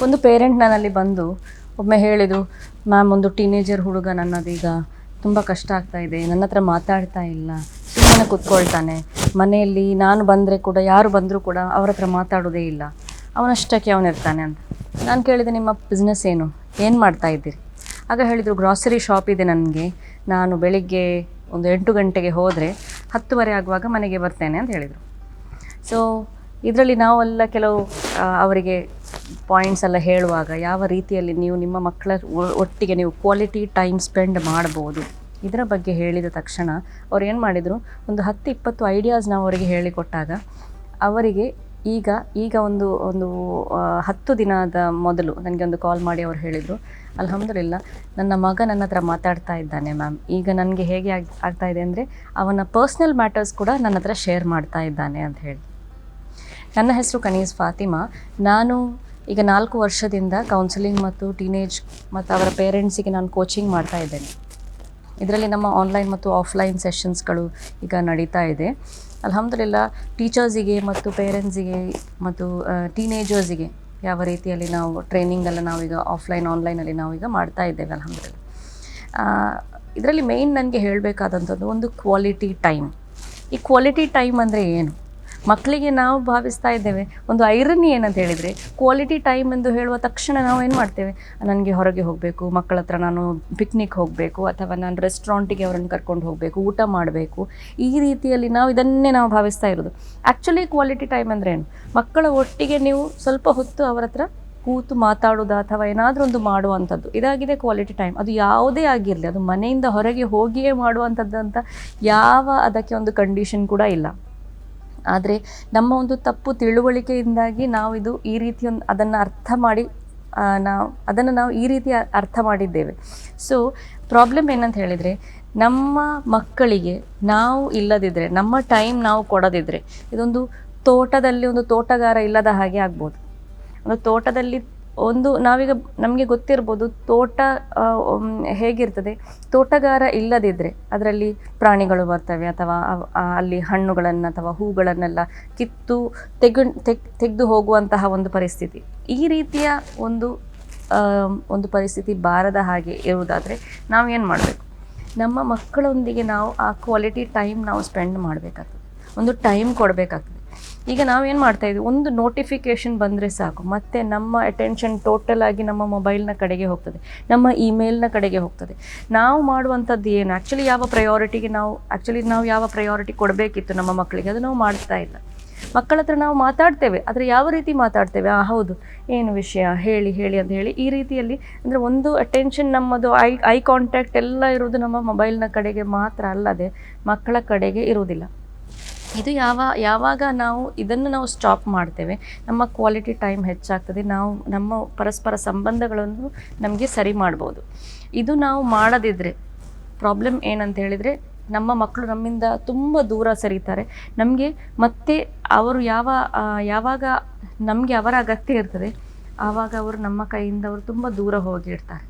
ಒಂದು ಪೇರೆಂಟ್ ನನ್ನಲ್ಲಿ ಬಂದು ಒಮ್ಮೆ ಹೇಳಿದರು, ಮ್ಯಾಮ್ ಒಂದು ಟೀನೇಜರ್ ಹುಡುಗ ನನ್ನದೀಗ ತುಂಬ ಕಷ್ಟ ಆಗ್ತಾ ಇದೆ, ನನ್ನ ಹತ್ರ ಮಾತಾಡ್ತಾ ಇಲ್ಲ, ಸುಮ್ಮನೆ ಕೂತ್ಕೊಳ್ತಾನೆ, ಮನೆಯಲ್ಲಿ ನಾನು ಬಂದರೆ ಕೂಡ ಯಾರು ಬಂದರೂ ಕೂಡ ಅವ್ರ ಹತ್ರ ಮಾತಾಡೋದೇ ಇಲ್ಲ, ಅವನಷ್ಟಕ್ಕೆ ಅವನಿರ್ತಾನೆ ಅಂತ. ನಾನು ಕೇಳಿದೆ, ನಿಮ್ಮ ಬಿಸ್ನೆಸ್ ಏನು ಮಾಡ್ತಾ ಇದ್ದೀರಿ? ಆಗ ಹೇಳಿದರು, ಗ್ರಾಸರಿ ಶಾಪ್ ಇದೆ ನನಗೆ, ನಾನು ಬೆಳಿಗ್ಗೆ ಒಂದು 8 ಗಂಟೆಗೆ ಹೋದರೆ 10:30 ಆಗುವಾಗ ಮನೆಗೆ ಬರ್ತೇನೆ ಅಂತ ಹೇಳಿದರು. ಸೊ ಇದರಲ್ಲಿ ನಾವೆಲ್ಲ ಕೆಲವು ಅವರಿಗೆ ಪಾಯಿಂಟ್ಸ್ ಎಲ್ಲ ಹೇಳುವಾಗ ಯಾವ ರೀತಿಯಲ್ಲಿ ನೀವು ನಿಮ್ಮ ಮಕ್ಕಳ ಒಟ್ಟಿಗೆ ನೀವು ಕ್ವಾಲಿಟಿ ಟೈಮ್ ಸ್ಪೆಂಡ್ ಮಾಡ್ಬೋದು ಇದರ ಬಗ್ಗೆ ಹೇಳಿದ ತಕ್ಷಣ ಅವ್ರು ಏನು ಮಾಡಿದರು, ಒಂದು 10-20 ಐಡಿಯಾಸ್ ನಾವು ಅವರಿಗೆ ಹೇಳಿಕೊಟ್ಟಾಗ ಅವರಿಗೆ ಈಗ ಒಂದು 10 ದಿನದ ಮೊದಲು ನನಗೆ ಒಂದು ಕಾಲ್ ಮಾಡಿ ಅವ್ರು ಹೇಳಿದರು, ಅಲ್ಹಮ್ದುಲಿಲ್ಲ ನನ್ನ ಮಗ ನನ್ನ ಹತ್ರ ಮಾತಾಡ್ತಾ ಇದ್ದಾನೆ ಮ್ಯಾಮ್. ಈಗ ನನಗೆ ಹೇಗೆ ಆಗ್ತಾ ಇದೆ ಅಂದರೆ ಅವನ ಪರ್ಸ್ನಲ್ ಮ್ಯಾಟರ್ಸ್ ಕೂಡ ನನ್ನ ಹತ್ರ ಶೇರ್ ಮಾಡ್ತಾ ಇದ್ದಾನೆ ಅಂತ ಹೇಳಿ. ನನ್ನ ಹೆಸರು ಕನೀಸ್ ಫಾತಿಮಾ. ನಾನು ಈಗ 4 ವರ್ಷದಿಂದ ಕೌನ್ಸಿಲಿಂಗ್ ಮತ್ತು ಟೀನೇಜ್ ಮತ್ತು ಅವರ ಪೇರೆಂಟ್ಸಿಗೆ ನಾನು ಕೋಚಿಂಗ್ ಮಾಡ್ತಾ ಇದ್ದೇನೆ. ಇದರಲ್ಲಿ ನಮ್ಮ ಆನ್ಲೈನ್ ಮತ್ತು ಆಫ್ಲೈನ್ ಸೆಷನ್ಸ್ಗಳು ಈಗ ನಡೀತಾ ಇದೆ. ಅಲ್ಹಮ್ದುಲಿಲ್ಲ ಟೀಚರ್ಸಿಗೆ ಮತ್ತು ಪೇರೆಂಟ್ಸಿಗೆ ಮತ್ತು ಟೀನೇಜರ್ಸಿಗೆ ಯಾವ ರೀತಿಯಲ್ಲಿ ನಾವು ಟ್ರೈನಿಂಗೆಲ್ಲ ನಾವೀಗ ಆನ್ಲೈನಲ್ಲಿ ನಾವೀಗ ಮಾಡ್ತಾ ಇದ್ದೇವೆ ಅಲ್ಹಮ್ದುಲಿಲ್ಲ. ಇದರಲ್ಲಿ ಮೇಯ್ನ್ ನನಗೆ ಹೇಳಬೇಕಾದಂಥದ್ದು ಒಂದು ಕ್ವಾಲಿಟಿ ಟೈಮ್. ಈ ಕ್ವಾಲಿಟಿ ಟೈಮ್ ಅಂದರೆ ಏನು? ಮಕ್ಕಳಿಗೆ ನಾವು ಭಾವಿಸ್ತಾ ಇದ್ದೇವೆ, ಒಂದು ಐರನಿ ಏನಂತ ಹೇಳಿದರೆ, ಕ್ವಾಲಿಟಿ ಟೈಮ್ ಎಂದು ಹೇಳುವ ತಕ್ಷಣ ನಾವು ಏನು ಮಾಡ್ತೇವೆ, ನನಗೆ ಹೊರಗೆ ಹೋಗಬೇಕು, ಮಕ್ಕಳ ಹತ್ರ ನಾನು ಪಿಕ್ನಿಕ್ ಹೋಗಬೇಕು, ಅಥವಾ ನಾನು ರೆಸ್ಟೋರೆಂಟಿಗೆ ಅವರನ್ನು ಕರ್ಕೊಂಡು ಹೋಗಬೇಕು, ಊಟ ಮಾಡಬೇಕು, ಈ ರೀತಿಯಲ್ಲಿ ನಾವು ಇದನ್ನೇ ನಾವು ಭಾವಿಸ್ತಾ ಇರೋದು. ಆ್ಯಕ್ಚುಲಿ ಕ್ವಾಲಿಟಿ ಟೈಮ್ ಅಂದರೆ ಏನು? ಮಕ್ಕಳ ಒಟ್ಟಿಗೆ ನೀವು ಸ್ವಲ್ಪ ಹೊತ್ತು ಅವರ ಹತ್ರ ಕೂತು ಮಾತಾಡೋದು ಅಥವಾ ಏನಾದರೂ ಒಂದು ಮಾಡುವಂಥದ್ದು, ಇದಾಗಿದೆ ಕ್ವಾಲಿಟಿ ಟೈಮ್. ಅದು ಯಾವುದೇ ಆಗಿರಲಿ, ಅದು ಮನೆಯಿಂದ ಹೊರಗೆ ಹೋಗಿಯೇ ಮಾಡುವಂಥದ್ದು ಅಂತ ಅದಕ್ಕೆ ಒಂದು ಕಂಡೀಷನ್ ಕೂಡ ಇಲ್ಲ. ಆದರೆ ನಮ್ಮ ಒಂದು ತಪ್ಪು ತಿಳುವಳಿಕೆಯಿಂದಾಗಿ ನಾವು ಈ ರೀತಿ ಅದನ್ನು ನಾವು ಈ ರೀತಿ ಅರ್ಥ ಮಾಡಿದ್ದೇವೆ. ಸೊ ಪ್ರಾಬ್ಲಮ್ ಏನಂತ ಹೇಳಿದರೆ, ನಮ್ಮ ಮಕ್ಕಳಿಗೆ ನಾವು ಇಲ್ಲದಿದ್ದರೆ, ನಮ್ಮ ಟೈಮ್ ನಾವು ಕೊಡದಿದ್ದರೆ, ಇದೊಂದು ತೋಟದಲ್ಲಿ ಒಂದು ತೋಟಗಾರ ಇಲ್ಲದ ಹಾಗೆ ಆಗ್ಬೋದು. ಒಂದು ತೋಟದಲ್ಲಿ ನಾವೀಗ ನಮಗೆ ಗೊತ್ತಿರ್ಬೋದು ತೋಟ ಹೇಗಿರ್ತದೆ. ತೋಟಗಾರ ಇಲ್ಲದಿದ್ದರೆ ಅದರಲ್ಲಿ ಪ್ರಾಣಿಗಳು ಬರ್ತವೆ, ಅಥವಾ ಅಲ್ಲಿ ಹಣ್ಣುಗಳನ್ನು ಅಥವಾ ಹೂಗಳನ್ನೆಲ್ಲ ಕಿತ್ತು ತೆಗೆದು ಹೋಗುವಂತಹ ಒಂದು ಪರಿಸ್ಥಿತಿ. ಈ ರೀತಿಯ ಒಂದು ಪರಿಸ್ಥಿತಿ ಬಾರದ ಹಾಗೆ ಇರುವುದಾದರೆ ನಾವು ಏನು ಮಾಡಬೇಕು? ನಮ್ಮ ಮಕ್ಕಳೊಂದಿಗೆ ನಾವು ಆ ಕ್ವಾಲಿಟಿ ಟೈಮ್ ನಾವು ಸ್ಪೆಂಡ್ ಮಾಡಬೇಕಾಗ್ತದೆ, ಒಂದು ಟೈಮ್ ಕೊಡಬೇಕಾಗ್ತದೆ. ಈಗ ನಾವೇನು ಮಾಡ್ತಾಯಿದ್ವಿ, ಒಂದು ನೋಟಿಫಿಕೇಷನ್ ಬಂದರೆ ಸಾಕು, ಮತ್ತು ನಮ್ಮ ಅಟೆನ್ಷನ್ ಟೋಟಲ್ ಆಗಿ ನಮ್ಮ ಮೊಬೈಲ್ನ ಕಡೆಗೆ ಹೋಗ್ತದೆ, ನಮ್ಮ ಇಮೇಲ್ನ ಕಡೆಗೆ ಹೋಗ್ತದೆ. ನಾವು ಮಾಡುವಂಥದ್ದು ಏನು? ನಾವು ಯಾವ ಪ್ರಯಾರಿಟಿ ಕೊಡಬೇಕಿತ್ತು ನಮ್ಮ ಮಕ್ಕಳಿಗೆ, ಅದು ನಾವು ಮಾಡ್ತಾ ಇಲ್ಲ. ಮಕ್ಕಳ ಹತ್ರ ನಾವು ಮಾತಾಡ್ತೇವೆ, ಆದರೆ ಯಾವ ರೀತಿ ಮಾತಾಡ್ತೇವೆ? ಹೌದು, ಏನು ವಿಷಯ ಹೇಳಿ ಅಂತ ಹೇಳಿ ಈ ರೀತಿಯಲ್ಲಿ, ಅಂದರೆ ಒಂದು ಅಟೆನ್ಷನ್ ನಮ್ಮದು ಐ ಕಾಂಟ್ಯಾಕ್ಟ್ ಎಲ್ಲ ಇರೋದು ನಮ್ಮ ಮೊಬೈಲ್ನ ಕಡೆಗೆ ಮಾತ್ರ ಅಲ್ಲದೆ ಮಕ್ಕಳ ಕಡೆಗೆ ಇರುವುದಿಲ್ಲ. ಇದು ಯಾವಾಗ ನಾವು ಸ್ಟಾಪ್ ಮಾಡ್ತೇವೆ, ನಮ್ಮ ಕ್ವಾಲಿಟಿ ಟೈಮ್ ಹೆಚ್ಚಾಗ್ತದೆ, ನಮ್ಮ ಪರಸ್ಪರ ಸಂಬಂಧಗಳನ್ನು ನಮಗೆ ಸರಿ ಮಾಡ್ಬೋದು. ಇದು ನಾವು ಮಾಡದಿದ್ದರೆ ಪ್ರಾಬ್ಲಮ್ ಏನಂತ ಹೇಳಿದರೆ, ನಮ್ಮ ಮಕ್ಕಳು ನಮ್ಮಿಂದ ತುಂಬ ದೂರ ಸರಿತಾರೆ. ನಮಗೆ ಮತ್ತೆ ಅವರು ಯಾವಾಗ ನಮಗೆ ಅವರ ಅಗತ್ಯ ಇರ್ತದೆ, ಆವಾಗ ಅವರು ನಮ್ಮ ಕೈಯಿಂದ ತುಂಬ ದೂರ ಹೋಗಿರ್ತಾರೆ.